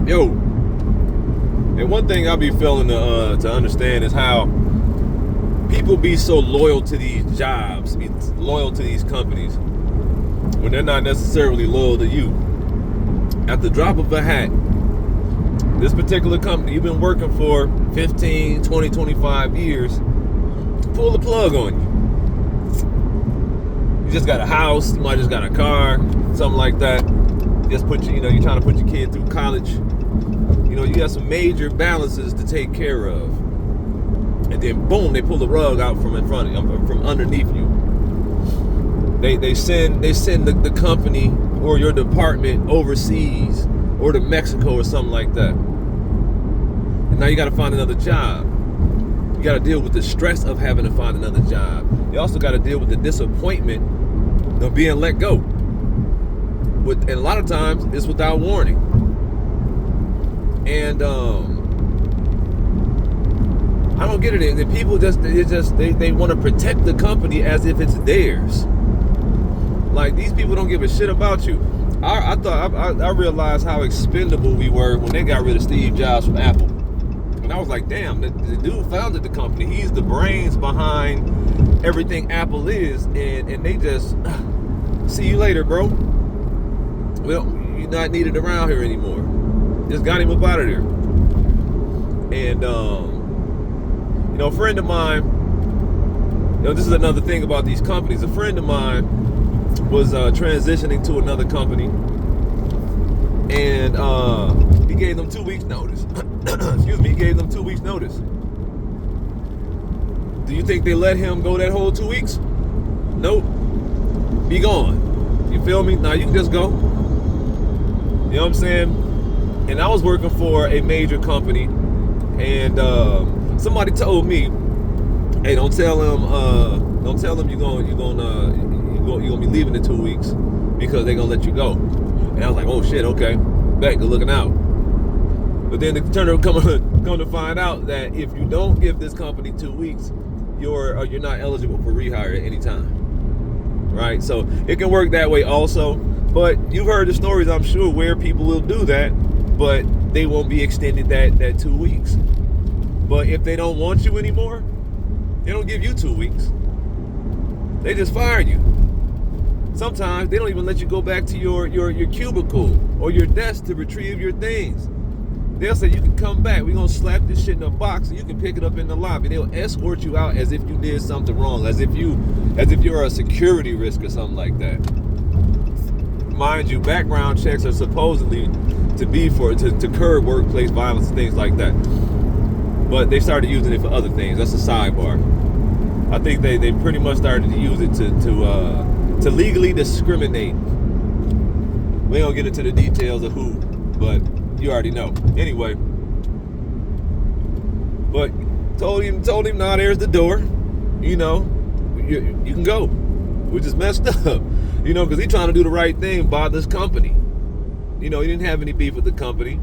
Yo, and one thing I be failing to understand is how people be so loyal to these jobs, be loyal to these companies, when they're not necessarily loyal to you. At the drop of a hat, this particular company you've been working for 15, 20, 25 years, pull the plug on you. You just got a house, you might just got a car, something like that. Just put you're trying to put your kid through college. You got some major balances to take care of. And then boom, they pull the rug out from in front of you, from underneath you. They send the company or your department overseas or to Mexico or something like that. And now you got to find another job. You got to deal with the stress of having to find another job. You also got to deal with the disappointment of being let go. And a lot of times it's without warning. And I don't get it. The people they want to protect the company as if it's theirs. Like, these people don't give a shit about you. I realized how expendable we were when they got rid of Steve Jobs from Apple. And I was like, damn, the dude founded the company. He's the brains behind everything Apple is. And they just, see you later, bro. Well, you're not needed around here anymore. Just got him up out of there. And, a friend of mine, this is another thing about these companies. A friend of mine was transitioning to another company. And he gave them 2 weeks notice. Excuse me, he gave them 2 weeks notice. Do you think they let him go that whole 2 weeks? Nope. Be gone. You feel me? Now you can just go. You know what I'm saying? And I was working for a major company, and somebody told me, "Hey, don't tell them you're gonna be leaving in 2 weeks because they're gonna let you go." And I was like, "Oh shit, okay, bet, good looking out." But then the turner come to find out that if you don't give this company 2 weeks, you're not eligible for rehire at any time, right? So it can work that way also. But you've heard the stories, I'm sure, where people will do that, but they won't be extended that 2 weeks. But if they don't want you anymore, they don't give you 2 weeks. They just fire you. Sometimes they don't even let you go back to your cubicle or your desk to retrieve your things. They'll say you can come back. We're going to slap this shit in a box and you can pick it up in the lobby. They'll escort you out as if you did something wrong, as if you're a security risk or something like that. Mind you, background checks are supposedly to be to curb workplace violence and things like that. But they started using it for other things. That's a sidebar. I think they pretty much started to use it to legally discriminate. We don't get into the details of who, but you already know. Anyway, but told him, nah, there's the door. You can go. We just messed up. Because he's trying to do the right thing by this company. He didn't have any beef with the company.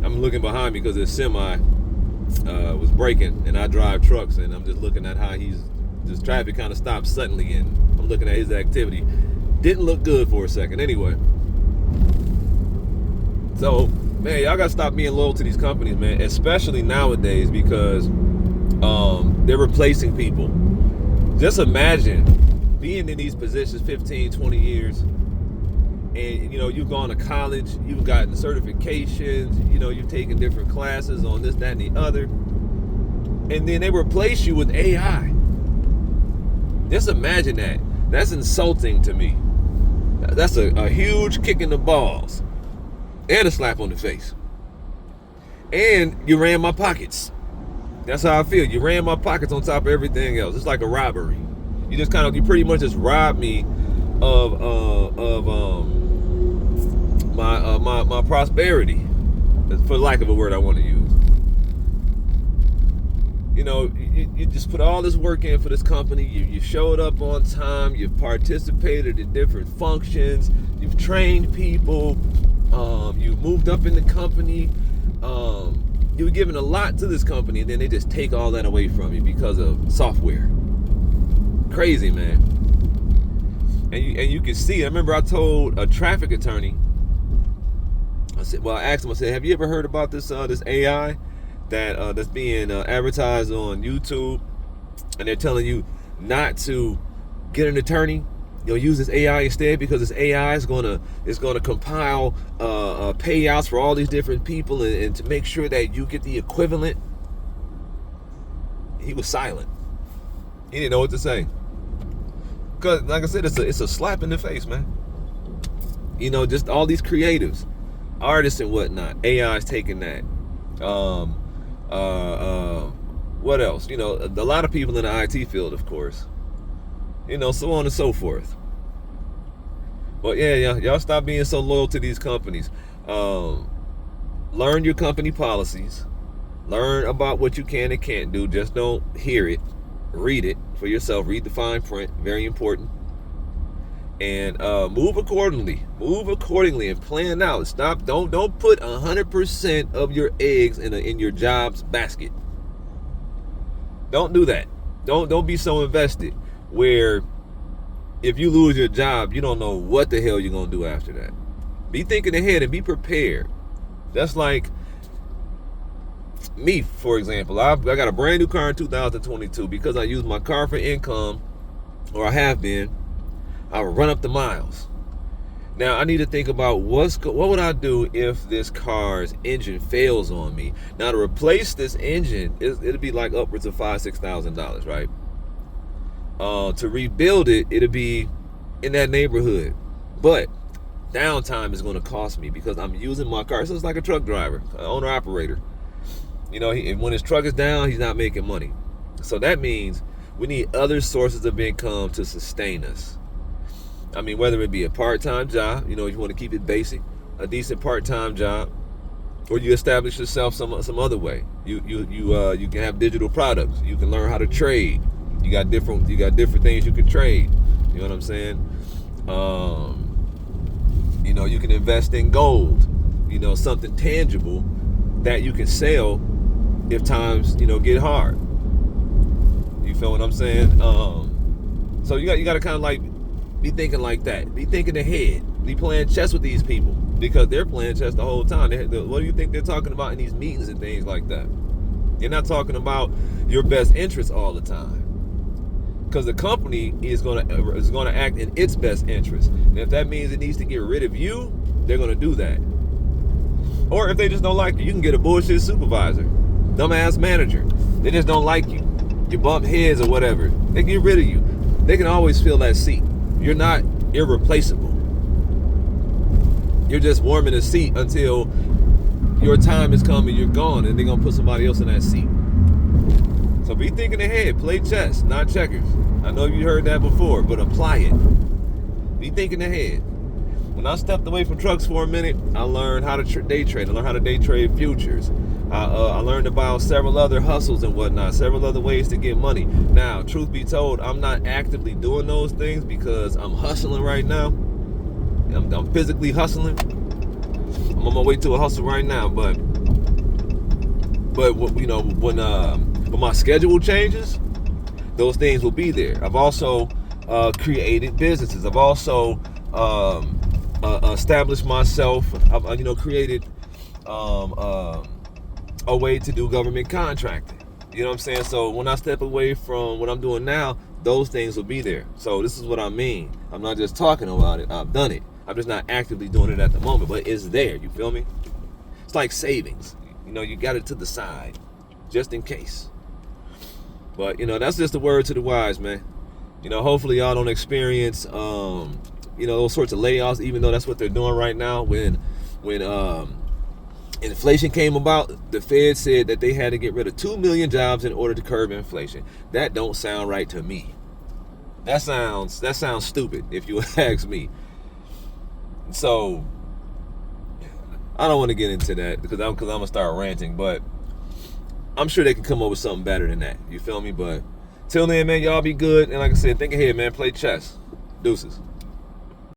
I'm looking behind me because his semi was braking, and I drive trucks, and I'm just looking at how this traffic kind of stopped suddenly, and I'm looking at his activity. Didn't look good for a second. Anyway. So, man, y'all got to stop being loyal to these companies, man, especially nowadays because they're replacing people. Just imagine being in these positions 15, 20 years, and you've gone to college, you've gotten certifications, you've taken different classes on this, that, and the other, and then they replace you with AI. Just imagine that. That's insulting to me. That's a huge kick in the balls and a slap on the face. And you ran my pockets. That's how I feel. You ran my pockets on top of everything else. It's like a robbery. You pretty much just robbed me of my prosperity, for lack of a word I want to use. You just put all this work in for this company. You showed up on time. You've participated in different functions. You've trained people. You've moved up in the company. You were giving a lot to this company, and then they just take all that away from you because of software. Crazy, man. And you can see, I remember I told a traffic attorney, I asked him, I said, have you ever heard about this this AI that's being advertised on YouTube, and they're telling you not to get an attorney, use this AI instead, because this AI is gonna compile payouts for all these different people, and to make sure that you get the equivalent. He was silent. He didn't know what to say. Because, like I said, it's a slap in the face, man. Just all these creatives, artists and whatnot. AI is taking that. What else? A lot of people in the IT field, of course. So on and so forth. But yeah, y'all stop being so loyal to these companies. Learn your company policies. Learn about what you can and can't do. Just don't hear it. Read it for yourself. Read the fine print. Very important. And move accordingly. Move accordingly and plan out. Stop. Don't put 100% of your eggs in your job's basket. Don't do that. Don't be so invested where if you lose your job, you don't know what the hell you're gonna do after that. Be thinking ahead and be prepared. That's like me, for example. I got a brand new car in 2022 because I use my car for income, or I have been. I would run up the miles. Now I need to think about what would I do if this car's engine fails on me. Now to replace this engine, it'll be like upwards of $5,000-$6,000, right? To rebuild it, it'll be in that neighborhood. But downtime is going to cost me because I'm using my car. So it's like a truck driver, owner operator. When his truck is down, he's not making money. So that means we need other sources of income to sustain us. I mean, whether it be a part-time job, if you want to keep it basic, a decent part-time job, or you establish yourself some other way. You can have digital products. You can learn how to trade. You got different things you can trade. You know what I'm saying? You can invest in gold. Something tangible that you can sell if times get hard. You feel what I'm saying? So you got to kind of like be thinking like that. Be thinking ahead. Be playing chess with these people because they're playing chess the whole time. What do you think they're talking about in these meetings and things like that? They're not talking about your best interests all the time. Because the company is going to act in its best interest. And if that means it needs to get rid of you, they're going to do that. Or if they just don't like you, you can get a bullshit supervisor, dumbass manager. They just don't like you. You bump heads or whatever. They get rid of you. They can always fill that seat. You're not irreplaceable. You're just warming the seat until your time is coming, you're gone, and they're going to put somebody else in that seat. So be thinking ahead. Play chess, not checkers. I know you heard that before, but apply it. Be thinking ahead. When I stepped away from trucks for a minute, I learned how to day trade. I learned how to day trade futures. I learned about several other hustles and whatnot, several other ways to get money. Now, truth be told, I'm not actively doing those things because I'm hustling right now. I'm physically hustling. I'm on my way to a hustle right now, but when my schedule changes, those things will be there. I've also created businesses. I've also established myself. I've created a way to do government contracting. You know what I'm saying? So when I step away from what I'm doing now, those things will be there. So this is what I mean. I'm not just talking about it. I've done it. I'm just not actively doing it at the moment, but it's there. You feel me? It's like savings. You got it to the side just in case. But that's just the word to the wise, man. Hopefully y'all don't experience those sorts of layoffs, even though that's what they're doing right now. When inflation came about, the Fed said that they had to get rid of 2 million jobs in order to curb inflation. That don't sound right to me. That sounds stupid if you ask me. So I don't want to get into that because I'm gonna start ranting, but I'm sure they can come up with something better than that. You feel me? But till then, man, y'all be good. And like I said, think ahead, man. Play chess. Deuces.